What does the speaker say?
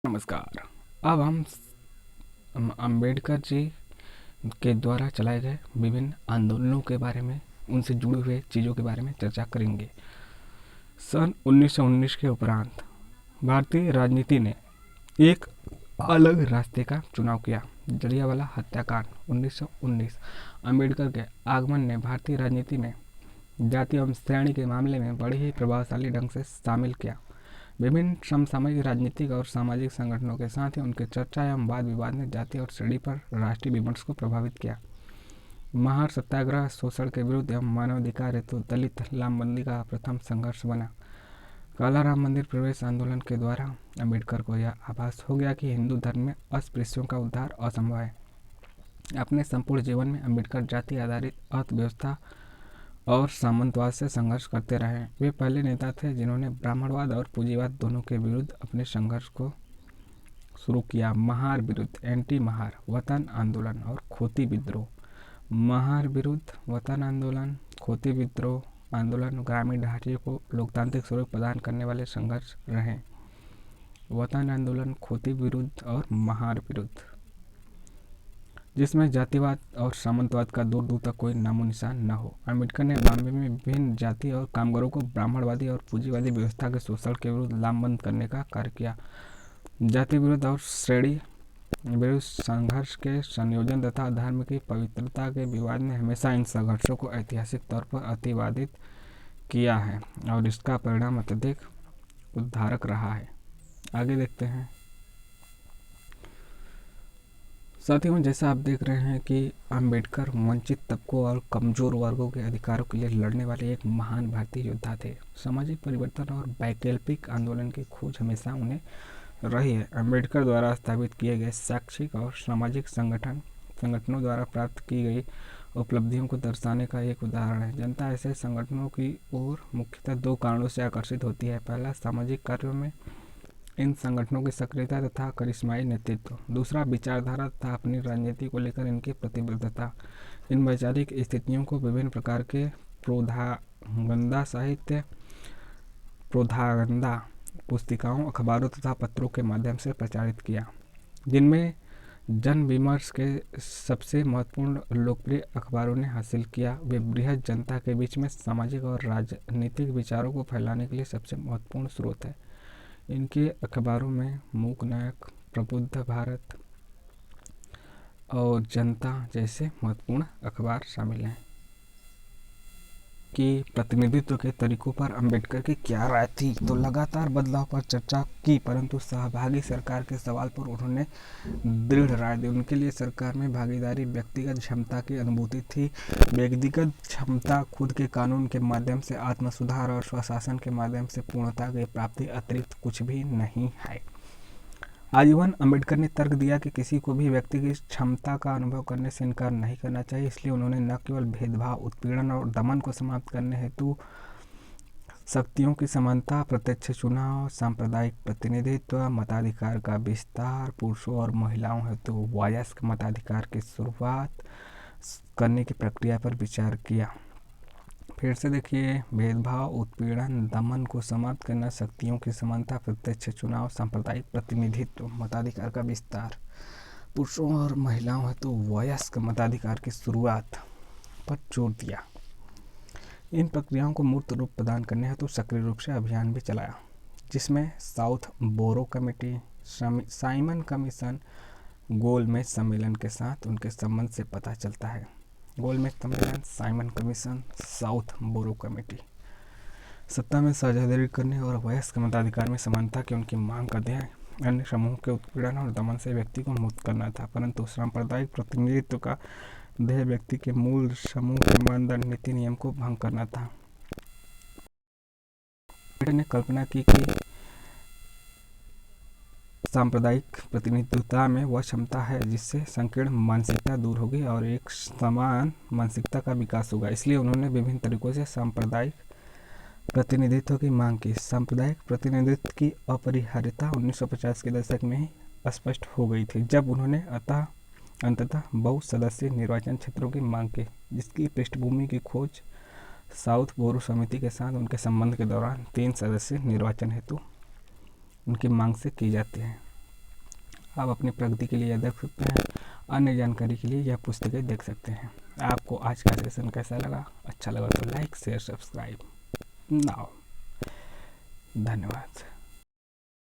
नमस्कार। अब हम अम्बेडकर जी के द्वारा चलाए गए विभिन्न आंदोलनों के बारे में, उनसे जुड़े हुए चीज़ों के बारे में चर्चा करेंगे। सन 1919 के उपरांत भारतीय राजनीति ने एक अलग रास्ते का चुनाव किया। जलियांवाला हत्याकांड 1919। अम्बेडकर के आगमन ने भारतीय राजनीति में जाति एवं श्रेणी के मामले में बड़े ही प्रभावशाली ढंग से शामिल किया। विभिन्न समसामयिक राजनीतिक और सामाजिक संगठनों के साथ ही उनके चर्चा एवं वाद विवाद ने जाति और श्रेणी पर राष्ट्रीय विमर्श को प्रभावित किया। महार सत्याग्रह शोषण के विरुद्ध एवं मानवाधिकार हेतु दलित लामबंदी का प्रथम संघर्ष बना। काला राम मंदिर प्रवेश आंदोलन के द्वारा अम्बेडकर को यह आभास हो गया कि हिंदू धर्म में अस्पृश्यों का उद्धार असंभव है। अपने संपूर्ण जीवन में अम्बेडकर जाति आधारित अर्थव्यवस्था और सामंतवाद से संघर्ष करते रहे। वे पहले नेता थे जिन्होंने ब्राह्मणवाद और पूंजीवाद दोनों के विरुद्ध अपने संघर्ष को शुरू किया। महार विरुद्ध एंटी महार वतन आंदोलन और खोती विद्रोह। महार विरुद्ध वतन आंदोलन, खोती विद्रोह आंदोलन ग्रामीण ढांचे को लोकतांत्रिक स्वरूप प्रदान करने वाले संघर्ष रहे। वतन आंदोलन, खोती विरुद्ध और महार विरुद्ध, जिसमें जातिवाद और सामंतवाद का दूर दूर तक कोई नामो निशान न हो। अम्बेडकर ने बॉम्बे में विभिन्न जाति और कामगारों को ब्राह्मणवादी और पूंजीवादी व्यवस्था के शोषण के विरुद्ध लामबंद करने का कार्य किया। जाति विरुद्ध और श्रेणी विरुद्ध संघर्ष के संयोजन तथा धर्म की पवित्रता के विवाद ने हमेशा इन संघर्षों को ऐतिहासिक तौर पर अतिवादित किया है और इसका परिणाम अत्यधिक उद्धारक रहा है। आगे देखते हैं। साथियों, जैसा आप देख रहे हैं कि अम्बेडकर वंचित तबकों और कमजोर वर्गों के अधिकारों के लिए लड़ने वाले एक महान भारतीय योद्धा थे। सामाजिक परिवर्तन और वैकल्पिक आंदोलन की खोज हमेशा उन्हें रही है। अम्बेडकर द्वारा स्थापित किए गए शैक्षिक और सामाजिक संगठनों द्वारा प्राप्त की गई उपलब्धियों को दर्शाने का एक उदाहरण है। जनता ऐसे संगठनों की ओर मुख्यतः दो कारणों से आकर्षित होती है। पहला, सामाजिक कार्यों में इन संगठनों की सक्रियता तथा करिश्माई नेतृत्व। दूसरा, विचारधारा तथा अपनी राजनीति को लेकर इनकी प्रतिबद्धता। इन वैचारिक स्थितियों को विभिन्न प्रकार के प्रोधागंदा पुस्तिकाओं, अखबारों तथा पत्रों के माध्यम से प्रचारित किया, जिनमें जन विमर्श के सबसे महत्वपूर्ण लोकप्रिय अखबारों ने हासिल किया। वे बृहद जनता के बीच में सामाजिक और राजनीतिक विचारों को फैलाने के लिए सबसे महत्वपूर्ण स्रोत है। इनके अखबारों में मूक नायक, प्रबुद्ध भारत और जनता जैसे महत्वपूर्ण अखबार शामिल हैं। कि प्रतिनिधित्व के तरीकों पर अम्बेडकर की क्या राय थी, तो लगातार बदलाव पर चर्चा की, परंतु सहभागी सरकार के सवाल पर उन्होंने दृढ़ राय दी। उनके लिए सरकार में भागीदारी व्यक्तिगत क्षमता की अनुभूति थी। व्यक्तिगत क्षमता खुद के कानून के माध्यम से, आत्म सुधार और स्वशासन के माध्यम से पूर्णता की प्राप्ति अतिरिक्त कुछ भी नहीं है। आजीवन अम्बेडकर ने तर्क दिया कि किसी को भी व्यक्ति की क्षमता का अनुभव करने से इनकार नहीं करना चाहिए। इसलिए उन्होंने न केवल भेदभाव, उत्पीड़न और दमन को समाप्त करने हेतु शक्तियों की समानता, प्रत्यक्ष चुनाव, सांप्रदायिक प्रतिनिधित्व, मताधिकार का विस्तार, पुरुषों और महिलाओं हेतु वयस्क मताधिकार की शुरुआत करने की प्रक्रिया पर विचार किया। फिर से देखिए, भेदभाव, उत्पीड़न, दमन को समाप्त करना, शक्तियों की समानता, प्रत्यक्ष चुनाव, सांप्रदायिक प्रतिनिधित्व, मताधिकार का विस्तार, पुरुषों और महिलाओं हेतु वयस्क मताधिकार की शुरुआत पर जोर दिया। इन प्रक्रियाओं को मूर्त रूप प्रदान करने हेतु सक्रिय रूप से अभियान भी चलाया, जिसमें साउथ बोरो कमेटी, साइमन कमीशन, गोलमेज सम्मेलन के साथ उनके संबंध से पता चलता है। गोलमेज सम्मेलन, साइमन कमीशन, साउथ बोरो कमेटी। सत्ता में साझेदारी करने और वयस्क मताधिकार में समानता की उनकी मांग का ध्येय अन्य समूह के उत्पीड़न और दमन से व्यक्ति को मुक्त करना था, परंतु सांप्रदायिक प्रतिनिधित्व का ध्येय व्यक्ति के मूल समूह के मानदंड, नीति, नियम को भंग करना था। ने कल्पना की कि सांप्रदायिक प्रतिनिधित्व में वह क्षमता है जिससे संकीर्ण मानसिकता दूर होगी और एक समान मानसिकता का विकास होगा। इसलिए उन्होंने विभिन्न तरीकों से सांप्रदायिक प्रतिनिधित्व की मांग की। सांप्रदायिक प्रतिनिधित्व की अपरिहार्यता 1950 के दशक में ही स्पष्ट हो गई थी, जब उन्होंने अंततः बहुसदस्यीय निर्वाचन क्षेत्रों की मांग की, जिसकी पृष्ठभूमि की खोज साउथ बोरो समिति के साथ उनके संबंध के दौरान 3 सदस्यीय निर्वाचन हेतु उनकी मांग से की जाती है। आप अपनी प्रगति के लिए यह देख सकते हैं। अन्य जानकारी के लिए यह पुस्तकें देख सकते हैं। आपको आज का सेशन कैसा लगा? अच्छा लगा तो लाइक शेयर सब्सक्राइब नाउ। धन्यवाद।